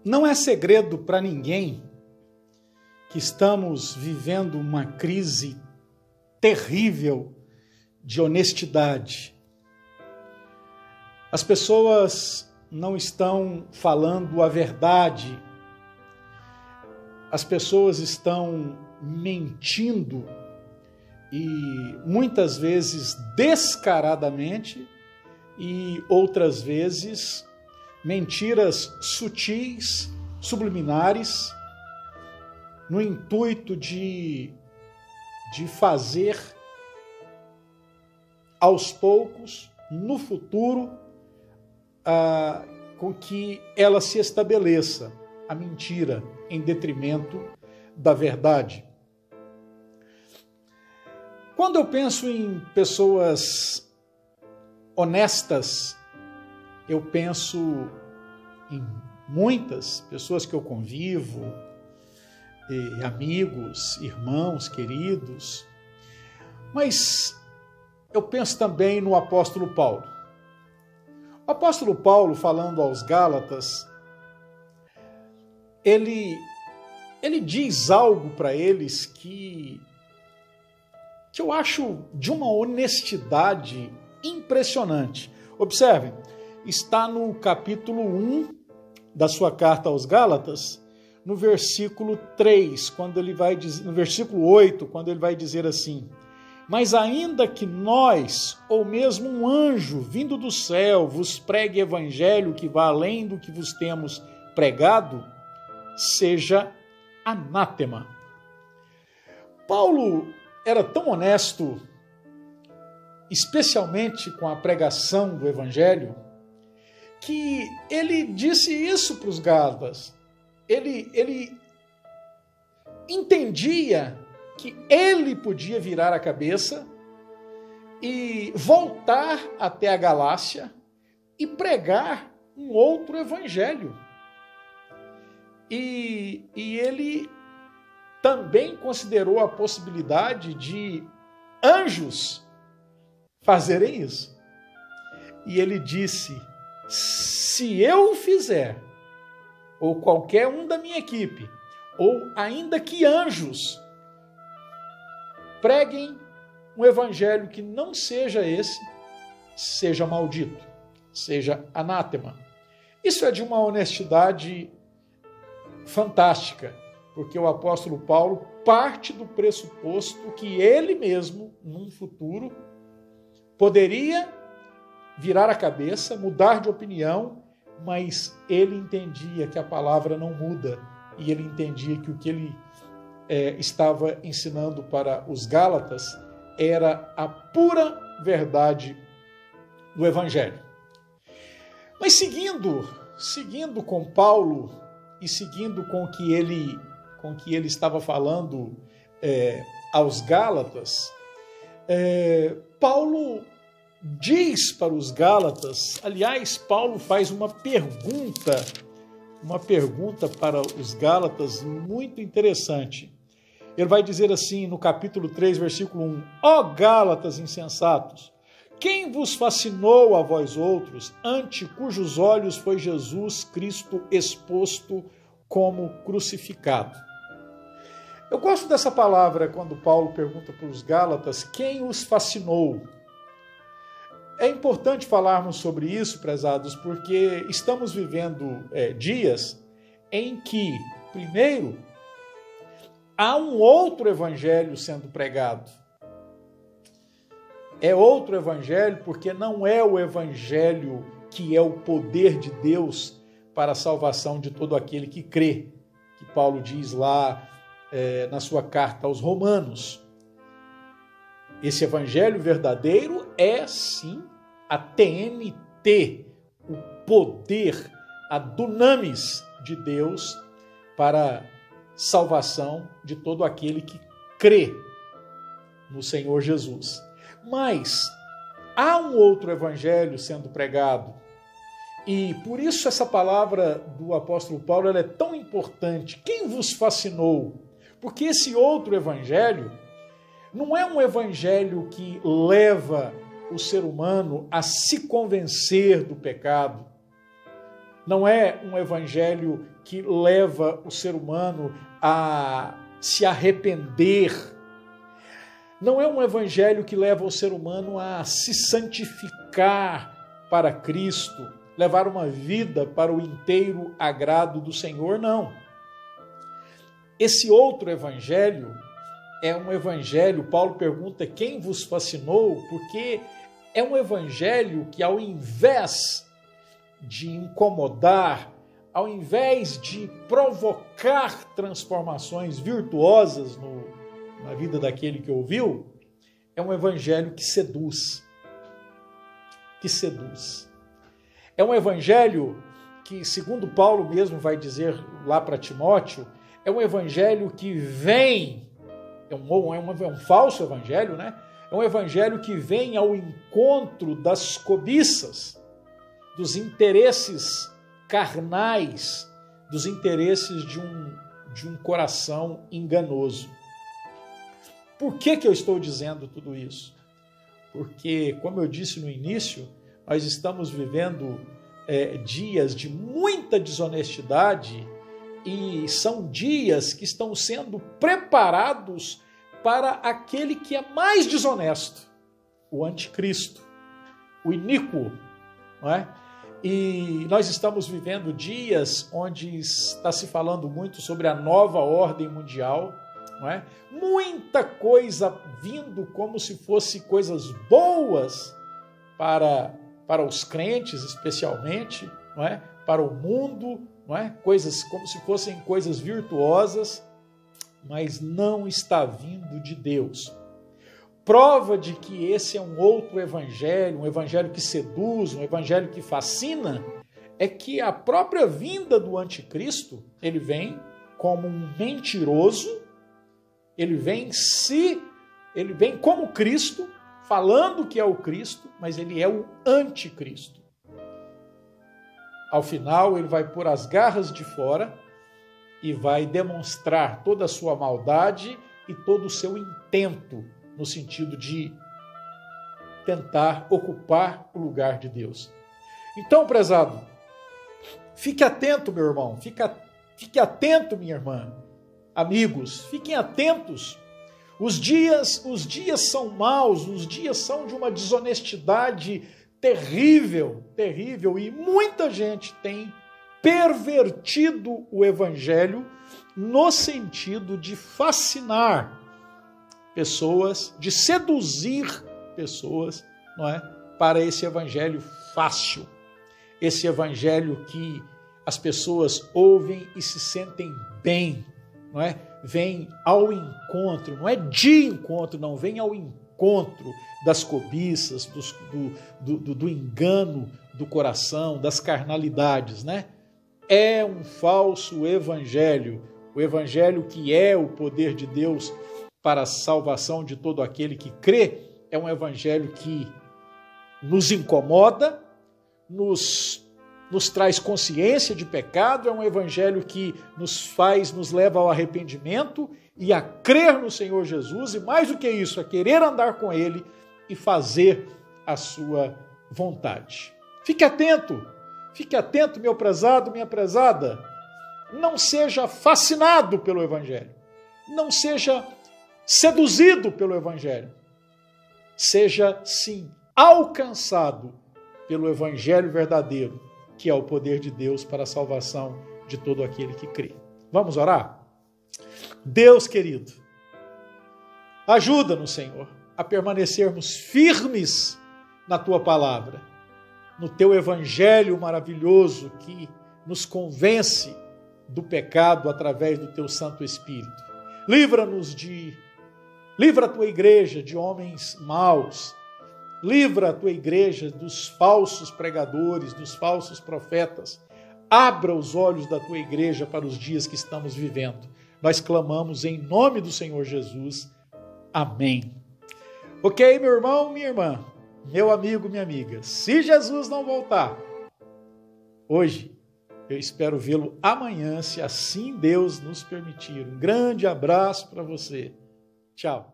Não é segredo para ninguém que estamos vivendo uma crise terrível de honestidade. As pessoas não estão falando a verdade. As pessoas estão mentindo e muitas vezes descaradamente e outras vezes mentiras sutis, subliminares, no intuito de fazer aos poucos, no futuro, com que ela se estabeleça, a mentira, em detrimento da verdade. Quando eu penso em pessoas honestas, eu penso em muitas pessoas que eu convivo, amigos, irmãos, queridos, mas eu penso também no apóstolo Paulo. O apóstolo Paulo, falando aos Gálatas, ele diz algo para eles que eu acho de uma honestidade impressionante. Observem, está no capítulo 1 da sua carta aos Gálatas, no versículo 3, quando ele vai dizer, no versículo 8, quando ele vai dizer assim: mas ainda que nós, ou mesmo um anjo vindo do céu, vos pregue evangelho que vá além do que vos temos pregado, seja anátema. Paulo era tão honesto, especialmente com a pregação do evangelho, que ele disse isso para os Gálatas. Ele entendia que ele podia virar a cabeça e voltar até a Galácia e pregar um outro evangelho. E ele também considerou a possibilidade de anjos fazerem isso. E ele disse: se eu o fizer, ou qualquer um da minha equipe, ou ainda que anjos preguem um evangelho que não seja esse, seja maldito, seja anátema. Isso é de uma honestidade fantástica, porque o apóstolo Paulo parte do pressuposto que ele mesmo, num futuro, poderia virar a cabeça, mudar de opinião, mas ele entendia que a palavra não muda e ele entendia que o que ele estava ensinando para os Gálatas era a pura verdade do Evangelho. Mas seguindo com Paulo e seguindo com o que ele estava falando aos Gálatas, Paulo diz para os Gálatas, aliás, Paulo faz uma pergunta para os Gálatas muito interessante. Ele vai dizer assim no capítulo 3, versículo 1: ó Gálatas insensatos, quem vos fascinou a vós outros, ante cujos olhos foi Jesus Cristo exposto como crucificado? Eu gosto dessa palavra quando Paulo pergunta para os Gálatas quem os fascinou. É importante falarmos sobre isso, prezados, porque estamos vivendo dias em que, primeiro, há um outro evangelho sendo pregado. É outro evangelho porque não é o evangelho que é o poder de Deus para a salvação de todo aquele que crê, que Paulo diz lá na sua carta aos Romanos. Esse evangelho verdadeiro é, sim, a TNT, o poder, a dunamis de Deus para salvação de todo aquele que crê no Senhor Jesus. Mas há um outro evangelho sendo pregado, e por isso essa palavra do apóstolo Paulo ela é tão importante. Quem vos fascinou? Porque esse outro evangelho não é um evangelho que leva o ser humano a se convencer do pecado, Não é um evangelho que leva o ser humano a se arrepender. Não é um evangelho que leva o ser humano a se santificar para Cristo, levar uma vida para o inteiro agrado do Senhor, não. Esse outro evangelho é um evangelho, Paulo pergunta, quem vos fascinou? Porque é um evangelho que, ao invés de incomodar, ao invés de provocar transformações virtuosas na vida daquele que ouviu, é um evangelho que seduz. Que seduz. É um evangelho que, segundo Paulo mesmo vai dizer lá para Timóteo, é um evangelho que vem, é um falso evangelho, né? É um evangelho que vem ao encontro das cobiças, dos interesses carnais, dos interesses de um coração enganoso. Por que eu estou dizendo tudo isso? Porque, como eu disse no início, nós estamos vivendo dias de muita desonestidade e são dias que estão sendo preparados para aquele que é mais desonesto, o anticristo, o iníquo, não é? E nós estamos vivendo dias onde está se falando muito sobre a nova ordem mundial, não é? Muita coisa vindo como se fosse coisas boas para os crentes, especialmente, não é? Para o mundo, não é? Coisas como se fossem coisas virtuosas, mas não está vindo de Deus. Prova de que esse é um outro evangelho, um evangelho que seduz, um evangelho que fascina, é que a própria vinda do anticristo, ele vem como um mentiroso, ele vem como Cristo, falando que é o Cristo, mas ele é o anticristo. Ao final, ele vai pôr as garras de fora e vai demonstrar toda a sua maldade e todo o seu intento no sentido de tentar ocupar o lugar de Deus. Então, prezado, fique atento, meu irmão, fique atento, minha irmã, amigos, fiquem atentos. Os dias são maus, os dias são de uma desonestidade terrível, terrível, e muita gente tem pervertido o evangelho no sentido de fascinar pessoas, de seduzir pessoas, não é? Para esse evangelho fácil, esse evangelho que as pessoas ouvem e se sentem bem, não é? Vem ao encontro, não é de encontro, não, vem ao encontro das cobiças, do engano do coração, das carnalidades, né? É um falso evangelho, o evangelho que é o poder de Deus para a salvação de todo aquele que crê, é um evangelho que nos incomoda, nos traz consciência de pecado, é um evangelho que nos leva ao arrependimento e a crer no Senhor Jesus, e mais do que isso, a querer andar com Ele e fazer a sua vontade. Fique atento, meu prezado, minha prezada, não seja fascinado pelo evangelho, não seja seduzido pelo evangelho, seja sim alcançado pelo evangelho verdadeiro, que é o poder de Deus para a salvação de todo aquele que crê. Vamos orar? Deus querido, ajuda-nos, Senhor, a permanecermos firmes na Tua palavra, no Teu evangelho maravilhoso que nos convence do pecado através do Teu Santo Espírito. Livra a Tua igreja de homens maus, livra a Tua igreja dos falsos pregadores, dos falsos profetas. Abra os olhos da Tua igreja para os dias que estamos vivendo. Nós clamamos em nome do Senhor Jesus. Amém. Ok, meu irmão, minha irmã, meu amigo, minha amiga, se Jesus não voltar hoje, eu espero vê-lo amanhã, se assim Deus nos permitir. Um grande abraço para você. Tchau.